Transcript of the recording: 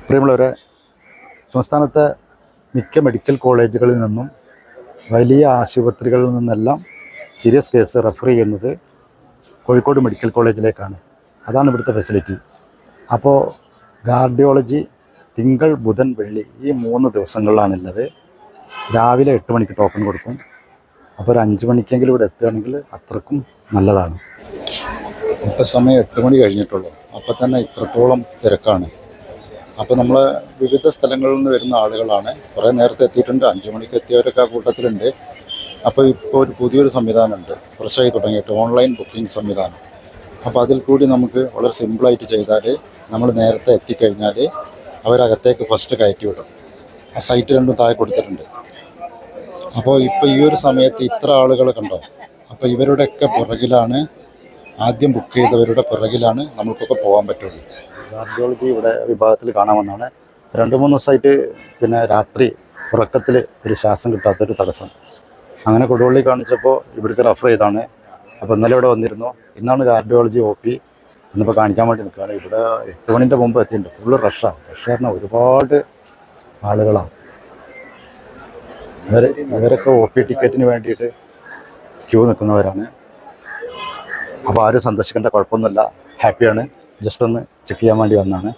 പ്രിയമുള്ളവരെ, സംസ്ഥാനത്തെ മിക്ക മെഡിക്കൽ കോളേജുകളിൽ നിന്നും വലിയ ആശുപത്രികളിൽ നിന്നെല്ലാം സീരിയസ് കേസ് റെഫർ ചെയ്യുന്നത് കോഴിക്കോട് മെഡിക്കൽ കോളേജിലേക്കാണ്. അതാണ് ഇവിടുത്തെ ഫെസിലിറ്റി. അപ്പോൾ കാർഡിയോളജി തിങ്കൾ, ബുധൻ, വെള്ളി ഈ 3 ദിവസങ്ങളിലാണുള്ളത്. രാവിലെ 8 മണിക്ക് ടോക്കൺ കൊടുക്കും. അപ്പോൾ ഒരു 5 മണിക്കെങ്കിലും ഇവിടെ എത്തുകയാണെങ്കിൽ അത്രക്കും നല്ലതാണ്. ഇപ്പോൾ സമയം 8 മണി കഴിഞ്ഞിട്ടുള്ളൂ. അപ്പോൾ തന്നെ ഇത്രത്തോളം തിരക്കാണ്. അപ്പോൾ നമ്മൾ വിവിധ സ്ഥലങ്ങളിൽ നിന്ന് വരുന്ന ആളുകളാണ്. കുറേ നേരത്തെ എത്തിയിട്ടുണ്ട്. 5 മണിക്ക് എത്തിയവരൊക്കെ ആ കൂട്ടത്തിലുണ്ട്. അപ്പോൾ ഇപ്പോൾ ഒരു പുതിയൊരു സംവിധാനമുണ്ട്, കുറച്ചായി തുടങ്ങിയിട്ട്, ഓൺലൈൻ ബുക്കിംഗ് സംവിധാനം. അപ്പോൾ അതിൽ കൂടി നമുക്ക് വളരെ സിമ്പിളായിട്ട് ചെയ്താൽ നമ്മൾ നേരത്തെ എത്തിക്കഴിഞ്ഞാൽ അവരകത്തേക്ക് ഫസ്റ്റ് കയറ്റി വിടും. ആ സൈറ്റ് രണ്ടും താഴെ കൊടുത്തിട്ടുണ്ട്. അപ്പോൾ ഇപ്പോൾ ഈ ഒരു സമയത്ത് ഇത്ര ആളുകൾ കണ്ടോ? അപ്പോൾ ഇവരുടെയൊക്കെ പുറകിലാണ്, ആദ്യം ബുക്ക് ചെയ്തവരുടെ പുറകിലാണ് നമുക്കൊക്കെ പോകാൻ പറ്റുള്ളൂ. കാർഡിയോളജി ഇവിടെ വിഭാഗത്തിൽ കാണാമെന്നാണ്. 2-3 ദിവസമായിട്ട് പിന്നെ രാത്രി ഉറക്കത്തിൽ ഒരു ശ്വാസം കിട്ടാത്തൊരു തടസ്സം. അങ്ങനെ കൊടുവള്ളി കാണിച്ചപ്പോൾ ഇവിടേക്ക് റെഫർ ചെയ്താണ്. അപ്പോൾ ഇന്നലെ ഇവിടെ വന്നിരുന്നു. ഇന്നാണ് കാർഡിയോളജി OP. ഇന്നിപ്പോൾ കാണിക്കാൻ വേണ്ടി നിൽക്കുകയാണ്. ഇവിടെ 8 മണിൻ്റെ മുമ്പ് എത്തിയിട്ടുണ്ട്. ഫുള്ള് റഷാണ്. റഷ് പറഞ്ഞാൽ ഒരുപാട് ആളുകളാണ്. ഇവരൊക്കെ OP ടിക്കറ്റിന് വേണ്ടിയിട്ട് ക്യൂ നിൽക്കുന്നവരാണ്. അപ്പോൾ ആരും സന്ദർശിക്കേണ്ട കുഴപ്പമൊന്നുമില്ല, ഹാപ്പിയാണ്. ജസ്റ്റ് ഒന്ന് ചെക്ക് ചെയ്യാൻ വേണ്ടി വന്നതാണ്.